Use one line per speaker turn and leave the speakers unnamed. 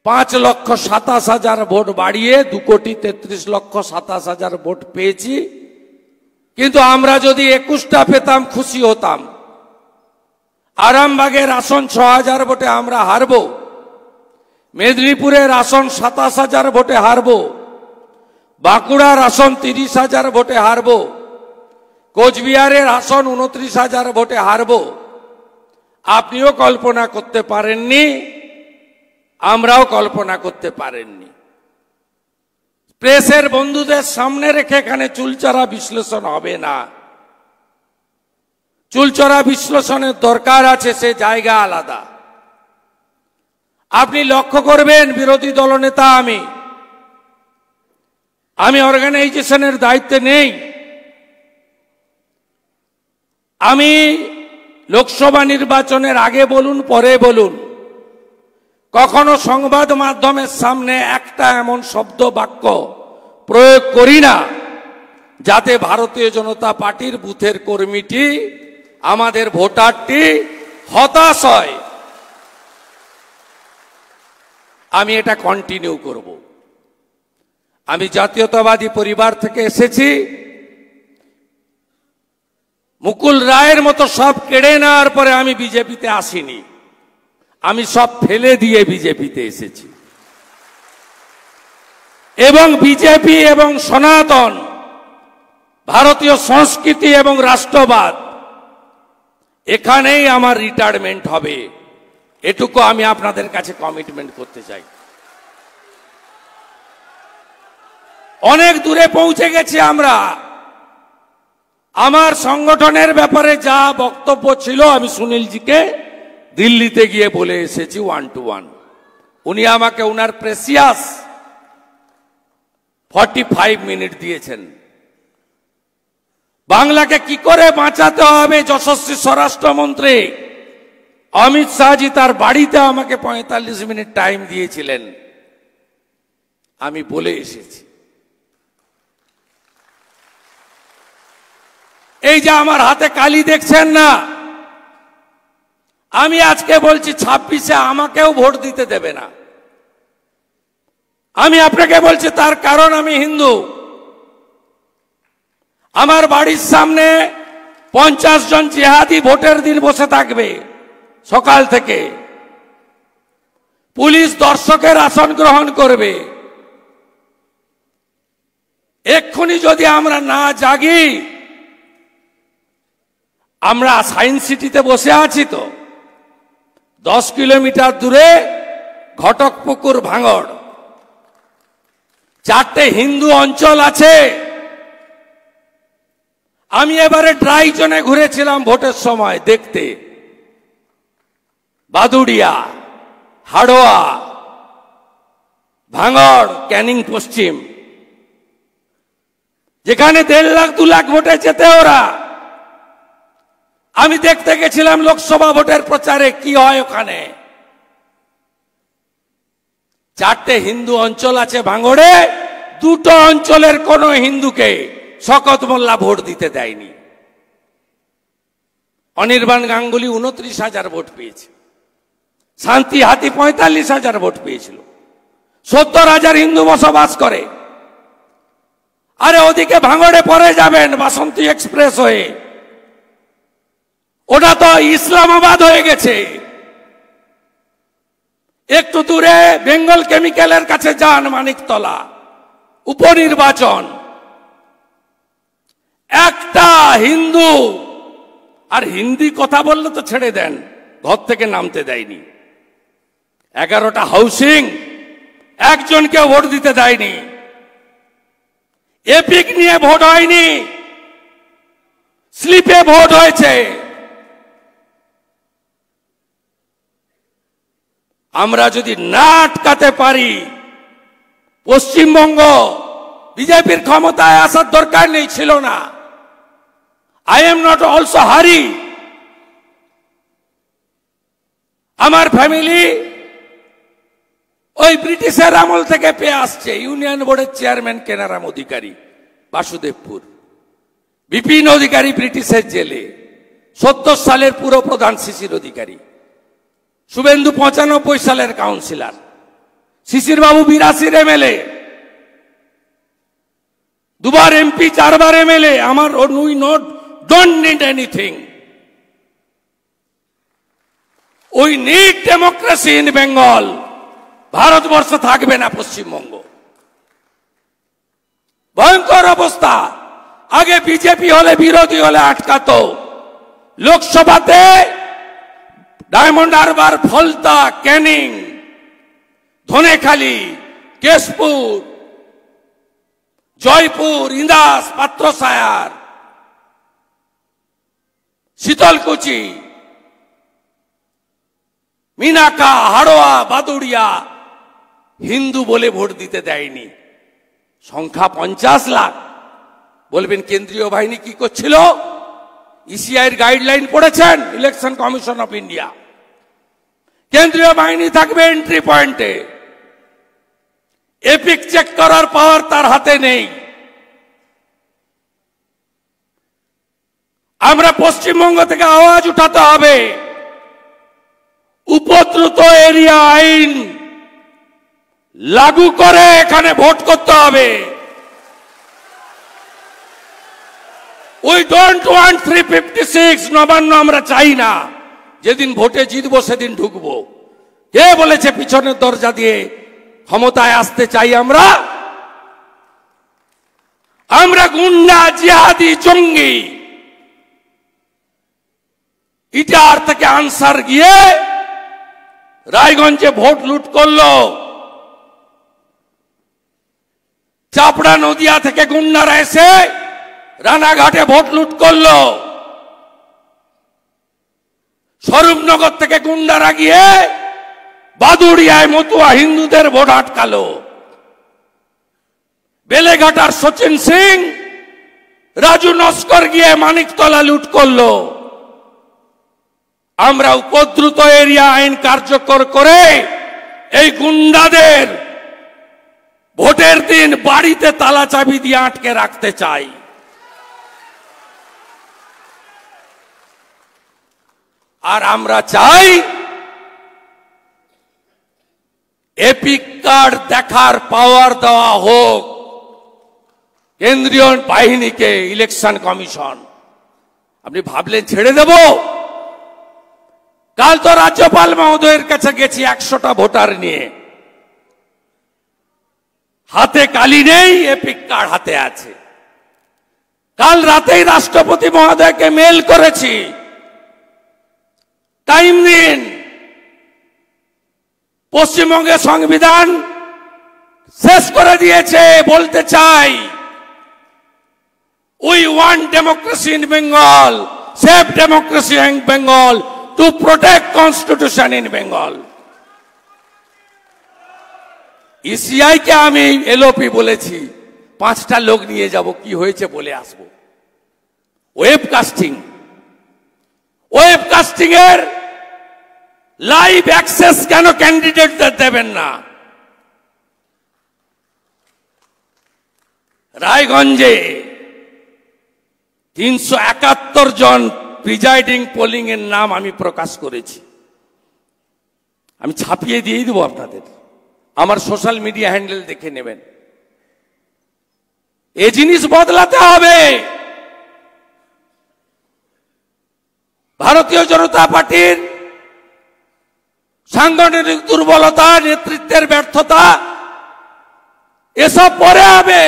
5,27,000 vote বাড়িয়ে 2,33,27,000 vote পেয়েছি। কিন্তু আমরা যদি 21টা পেতাম খুশি হতাম। আরামবাগের আসন 6,000 ভোটে আমরা হারব, মেদিনীপুরের আসন 27,000 ভোটে হারব, বাঁকুড়ার আসন 30,000 ভোটে হারব, কোচবিহারের আসন 29,000 ভোটে হারব। আপনিও কল্পনা করতে পারেননি, আমরাও কল্পনা করতে পারেননি। প্রেসের বন্ধুদের সামনে রেখে এখানে চুলচড়া বিশ্লেষণ হবে না। চুলচড়া বিশ্লেষণের দরকার আছে, সে জায়গা আলাদা। আপনি লক্ষ্য করবেন, বিরোধী দলনেতা আমি অর্গানাইজেশনের দায়িত্বে নেই। আমি লোকসভা নির্বাচনের আগে বলুন পরে বলুন, কখনো সংবাদ মাধ্যমের সামনে একটা এমন শব্দ বাক্য প্রয়োগ করি না যাতে ভারতীয় জনতা পার্টির বুথের কর্মীটি, আমাদের ভোটারটি হতাশ হয়। আমি এটা কন্টিনিউ করব। আমি জাতীয়তাবাদী পরিবার থেকে এসেছি। মুকুল রায়ের মতো সব কেড়ে নেওয়ার পরে আমি বিজেপিতে আসিনি, আমি সব ফেলে দিয়ে বিজেপিতে এসেছি। এবং বিজেপি এবং সনাতন ভারতীয় সংস্কৃতি এবং রাষ্ট্রবাদ, এখানেই আমার রিটায়ারমেন্ট হবে, এটুকু আমি আপনাদের কাছে কমিটমেন্ট করতে চাই। অনেক দূরে পৌঁছে গেছি আমরা। আমার সংগঠনের ব্যাপারে যা বক্তব্য ছিল আমি সুনীলজিকে দিল্লিতে গিয়ে বলে এসেছি 1 to 1। উনি আমাকে উনার প্রেসিয়াস 45 মিনিট দিয়েছেন। বাংলাকে কি করে বাঁচাতে হবে, যশস্বী স্বরাষ্ট্রমন্ত্রী অমিত শাহজি তার বাড়িতে আমাকে 45 মিনিট টাইম দিয়েছিলেন, আমি বলে এসেছি। এই যে আমার হাতে কালি দেখছেন না, আমি আজকে বলছি 26-এ আমাকেও ভোট দিতে দেবে না। আমি আপনাকে বলছি তার কারণ আমি হিন্দু। আমার বাড়ির সামনে 50 জন জিহাদি ভোটের দিন বসে থাকবে সকাল থেকে। পুলিশ দর্শকের আসন গ্রহণ করবে। এক্ষুনি যদি আমরা না জাগি, আমরা সায়েন্স সিটিতে বসে আছি তো, 10 কিলোমিটার দূরে ঘটকপুকুর ভাঙড়, 4টে হিন্দু অঞ্চল আছে। আমি এবারে ড্রাই জোনে ঘুরেছিলাম ভোটের সময় দেখতে, বাদুড়িয়া, হাড়োয়া, ভাঙড়, ক্যানিং পশ্চিম, যেখানে 1.5 লাখ 2 লাখ ভোটে যেতে ওরা। আমি দেখতে গেছিলাম লোকসভা ভোটের প্রচারে কি হয় ওখানে। 4টে হিন্দু অঞ্চল আছে ভাঙড়ে, 2টো অঞ্চলের কোন হিন্দুকে শকত মোল্লা ভোট দিতে দেয়নি। অনির্বাণ গাঙ্গুলি 29,000 ভোট পেয়েছে, শান্তি হাতি 45,000 ভোট পেয়েছিল। 70,000 হিন্দু বসবাস করে। আরে ওদিকে ভাঙড়ে পরে যাবেন বাসন্তী এক্সপ্রেস হয়ে, ওটা তো ইসলামাবাদ হয়ে গেছে। একটু দূরে বেঙ্গল কেমিক্যালের কাছে যান, মানিকতলা, উপনির্বাচন, একটা হিন্দু, আর হিন্দি কথা বললে তো ছেড়ে দেন, ঘর থেকে নামতে দেয়নি। 11টা হাউসিং, একজনকে ভোট দিতে দেয়নি। এপিক নিয়ে ভোট হয়নি, স্লিপে ভোট হয়েছে। আমরা যদি না আটকাতে পারি, পশ্চিমবঙ্গ বিজেপির ক্ষমতায় আসার দরকার নেই, ছিল না। আই এম নট অলসো হারি। আমার ফ্যামিলি ওই ব্রিটিশের আমল থেকে পেয়ে আসছে। ইউনিয়ন বোর্ডের চেয়ারম্যান কেনারাম অধিকারী, বাসুদেবপুর, বিপিন অধিকারী ব্রিটিশের জেলে, 70 সালের পুরো প্রধান শিশির অধিকারী, শুভেন্দু 95 সালের কাউন্সিলর, শিশির বাবু 82 এমএলএ, দুবার এমপি, 4 বার এমএলএ। আমার we don't need anything, we need democracy in Bengal. Bharatvarsha থাকবে না পশ্চিমবঙ্গ। ভয়ঙ্কর অবস্থা। আগে বিজেপি হলে, বিরোধী হলে আটকাতো। লোকসভাতে ডায়মন্ড হারবার, ফলতা, ক্যানিং, ধনেখালি, কেশপুর, জয়পুর, ইন্দাস, পাত্রসায়ার, শীতলকুচি, মিনাকা, হাড়োয়া, বাদুড়িয়া হিন্দু বলে ভোট দিতে দেয়নি। সংখ্যা 50 লাখ। বলবেন কেন্দ্রীয় বাহিনী কি করছিল? ইসিআইয়ের গাইডলাইন পড়েছেন? Election commission of India. কেন্দ্রীয় বাহিনী থাকবে এন্ট্রি পয়েন্টে। এপিক চেক করার পাওয়ার তার হাতে নেই। আমরা পশ্চিমবঙ্গ থেকে আওয়াজ উঠাতে হবে, উপদ্রুত এরিয়া আইন লাগু করে এখানে ভোট করতে হবে। উই ডোন্ট ওয়ান্ট 356 নবান্ন আমরা চাই না। যেদিন ভোটে জিতবো সেদিন ঢুকবো। কে বলেছে পিছনের দরজা দিয়ে ক্ষমতায় আসতে চাই আমরা? আমরা গুন্ডা, জিহাদি, জঙ্গি। ইটার থেকে আনসার গিয়ে রায়গঞ্জে ভোট লুট করলো। চাপড়া, নদিয়া থেকে গুন্ডারা এসে রানাঘাটে ভোট লুট করলো। স্বরূপনগর থেকে গুন্ডারা গিয়ে বাদুড়িয়ায় মতুয়া হিন্দুদের ভোট আটকালো। বেলেঘাটার সচিন সিং, রাজু নস্কর গিয়ে মানিকতলা লুট করলো। আমরা উপদ্রুত এরিয়া আইন কার্যকর করে এই গুন্ডাদের ভোটের দিন বাড়িতে তালা চাবি দিয়ে আটকে রাখতে চাই। আর আমরা চাই এপিক কার্ড দেখার পাওয়ার দেওয়া হোক কেন্দ্রীয় বাহিনীকে, ইলেকশন কমিশন। আপনি ভাবলেন ছেড়ে দেব? কাল তো রাজ্যপাল মহোদয়ের কাছে গেছি 100টা ভোটার নিয়ে। হাতে কালি নেই, এপিক কার্ড হাতে আছে। কাল রাতেই রাষ্ট্রপতি মহোদয়কে মেল করেছি, টাইম দিন। পশ্চিমবঙ্গের সংবিধান শেষ করে দিয়েছে। বলতে চাই, we want democracy in Bengal, safe democracy in Bengal, to protect constitution in Bengal. ECI কে আমি এলওপি বলেছি, 5টা লোক নিয়ে যাব, কি হয়েছে বলে আসবো। ওয়েবকাস্টিং এর লাইভ অ্যাক্সেস কেন ক্যান্ডিডেটদের দেবেন না? রায়গঞ্জে 371 জন প্রিজাইডিং পোলিং এর নাম আমি প্রকাশ করেছি। আমি ছাপিয়ে দিয়ে দেবো আপনাদের, আমার সোশ্যাল মিডিয়া হ্যান্ডেল দেখে নেবেন। এই জিনিস বদলাতে হবে। ভারতীয় জনতা পার্টির সাংগঠনিক দুর্বলতা, নেতৃত্বের ব্যর্থতা, এসব পরে হবে।